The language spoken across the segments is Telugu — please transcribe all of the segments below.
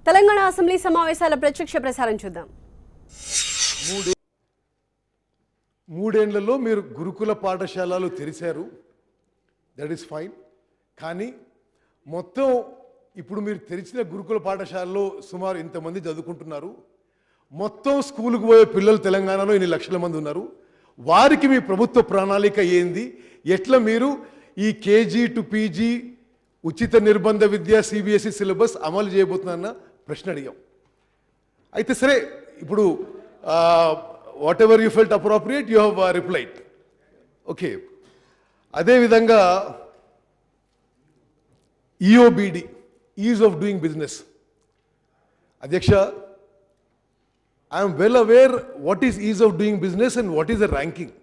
తెలంగాణ అసెంబ్లీ సమావేశాల ప్రత్యక్ష ప్రసారం చూద్దాం. మూడేళ్లలో మీరు గురుకుల పాఠశాలలు తెరిచారు, దట్ ఈస్ ఫైన్. కానీ మొత్తం ఇప్పుడు మీరు తెరిచిన గురుకుల పాఠశాలలో సుమారు ఇంతమంది చదువుకుంటున్నారు. మొత్తం స్కూలుకు పోయే పిల్లలు తెలంగాణలో ఇన్ని లక్షల మంది ఉన్నారు. వారికి మీ ప్రభుత్వ ప్రణాళిక ఏంది? ఎట్లా మీరు ఈ కేజీ టు పీజీ ఉచిత నిర్బంధ విద్య సిబిఎస్ఈ సిలబస్ అమలు చేయబోతున్నారన్న ప్రశ్న అడిగాం. అయితే సరే, ఇప్పుడు what ever you felt appropriate you have replied. Okay, అదేవిధంగా ఈఓబిడి, ఈజ్ ఆఫ్ డూయింగ్ బిజినెస్. అధ్యక్ష, I'm well aware what is is of doing business and what is the ranking.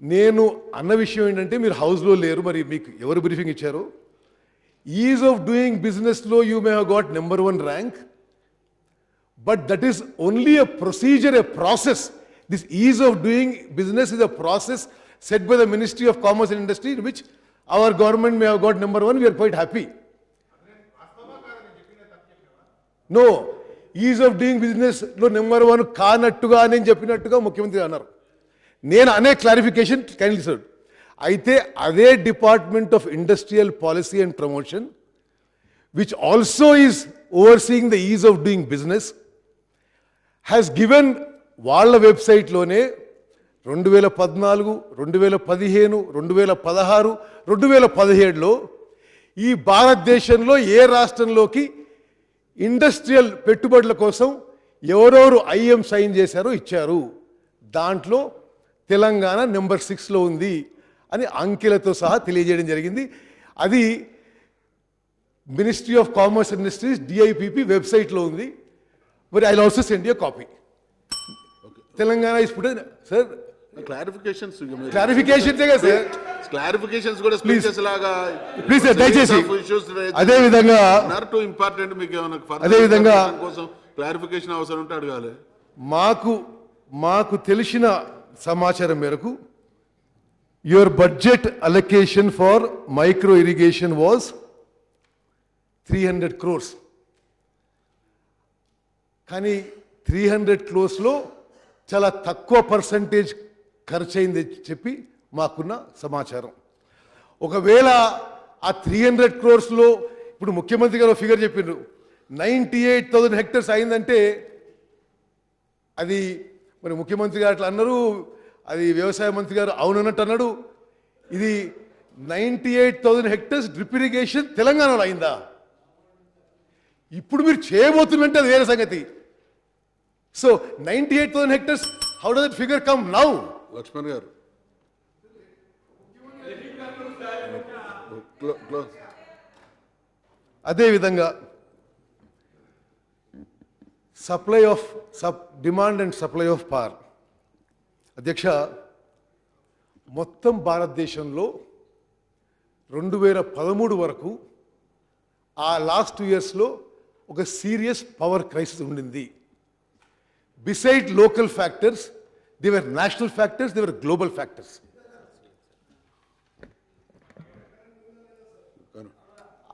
నేను అన్న విషయం ఏంటంటే, మీరు హౌస్లో లేరు, మరి మీకు ఎవరు బ్రీఫింగ్ ఇచ్చారు? ఈజ్ ఆఫ్ డూయింగ్ బిజినెస్లో you may have got number 1 rank, but that is only a procedure, a process. This ease of doing business is a process set by the Ministry of Commerce and Industry, in which our government may have got number 1. We are quite happy. No, ease of doing business lo number 1 కానట్టుగా నేను చెప్పినట్టుగా ముఖ్యమంత్రి అన్నారు. నేను అనే క్లారిఫికేషన్ కైండ్లీ సార్. అయితే అదే department of industrial policy and promotion, which also is overseeing the ease of doing business, has given వాళ్ళ వెబ్సైట్లోనే 2014, 2015, 2016, 2017లో ఈ భారతదేశంలో ఏ రాష్ట్రంలోకి ఇండస్ట్రియల్ పెట్టుబడుల కోసం ఎవరెవరు ఐఎం సైన్ చేశారో ఇచ్చారు. దాంట్లో తెలంగాణ నెంబర్ 6లో ఉంది అని అంకెలతో సహా తెలియజేయడం జరిగింది. అది ministry of commerce and industries DIPP వెబ్సైట్లో ఉంది. మరి I also send you copy. Telangana is put sir clarifications కదా సార్, క్లారిఫికేషన్స్ కూడా స్పీచెస్ లాగా ప్లీజ్ సార్ దయచేసి. అదే విధంగా టు ఇంపార్టెంట్ మీకు ఏమైనా అదే విధంగా కోసం క్లారిఫికేషన్ అవసరం ఉంటే అడగాలి. మాకు తెలిసిన సమాచారం మేరకు your budget allocation for micro irrigation was 300 crores. కానీ 300 crores చాలా తక్కువ పర్సంటేజ్ ఖర్చు అయింది చెప్పి మాకున్న సమాచారం. ఒకవేళ ఆ 300 crores ఇప్పుడు ముఖ్యమంత్రి గారు ఫిగర్ చెప్పిండ్రు, 98,000 hectares అయిందంటే అది మరి ముఖ్యమంత్రి గారు అట్లా అన్నారు, అది వ్యవసాయ మంత్రి గారు అవునన్నట్టు అన్నాడు. ఇది 98,000 hectares డ్రిప్ ఇరిగేషన్ తెలంగాణలో అయిందా? ఇప్పుడు మీరు చేయబోతున్నట్టే అది వేరే సంగతి. So 98,000 hectares, how does that figure come now? Laxman గారు, అదేవిధంగా supply of demand and supply of power. అధ్యక్ష, మొత్తం భారతదేశంలో 2013 వరకు ఆ లాస్ట్ 2 yearsలో ఒక సీరియస్ పవర్ క్రైసిస్ ఉండింది. Beside local factors, they were national factors, they were global factors.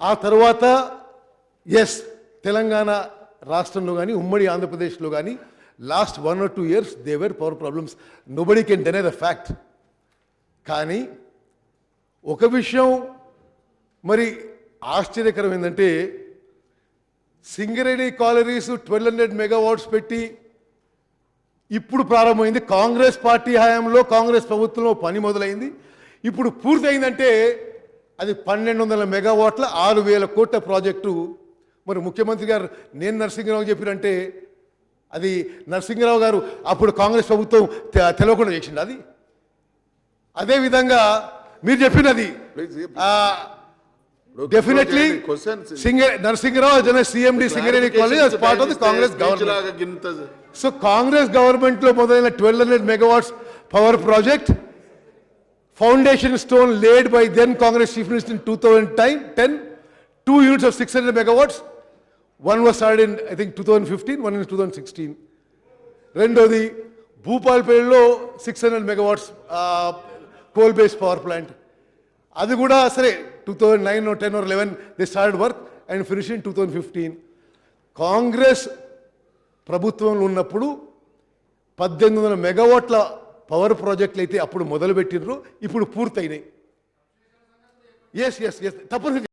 ఆ తర్వాత ఎస్, తెలంగాణ రాష్ట్రంలో కానీ ఉమ్మడి ఆంధ్రప్రదేశ్లో కానీ last 1 or 2 years they were power problems. Nobody can deny the fact. కానీ ఒక విషయం మరి ఆశ్చర్యకరం ఏంటంటే, సింగరేణి కాలరీస్ 1200 megawatts పెట్టి ఇప్పుడు ప్రారంభమైంది. కాంగ్రెస్ పార్టీ హయాంలో కాంగ్రెస్ ప్రభుత్వంలో పని మొదలైంది. ఇప్పుడు పూర్తయిందంటే అది 1200 megawatts 6,000 కోట్ల ప్రాజెక్టు. మరి ముఖ్యమంత్రి గారు నేను నరసింహరావు చెప్పినంటే అది నరసింహరావు గారు అప్పుడు కాంగ్రెస్ ప్రభుత్వం తెలవకుండా చేసింది అది. అదేవిధంగా మీరు చెప్పినది definitely Narasimha Rao as CMD Singareni College as part of the Congress government. So Congress government lo modaina 1200 megawatts power project, foundation stone laid by then Congress Chief Minister in 2010, 2 units of 600 megawatts. One was started in I think 2015, one in 2016. Rendodi Bhupalpello 600 megawatts coal based power plant. అది కూడా సరే 2009 or 10 or 11 they started work and finished in 2015. Congress ప్రభుత్వంలో ఉన్నప్పుడు 1800 మెగావాట్ల పవర్ ప్రాజెక్టులు అయితే అప్పుడు మొదలుపెట్టినరు, ఇప్పుడు పూర్తయినాయి. ఎస్ ఎస్ ఎస్ తప్పనిసరి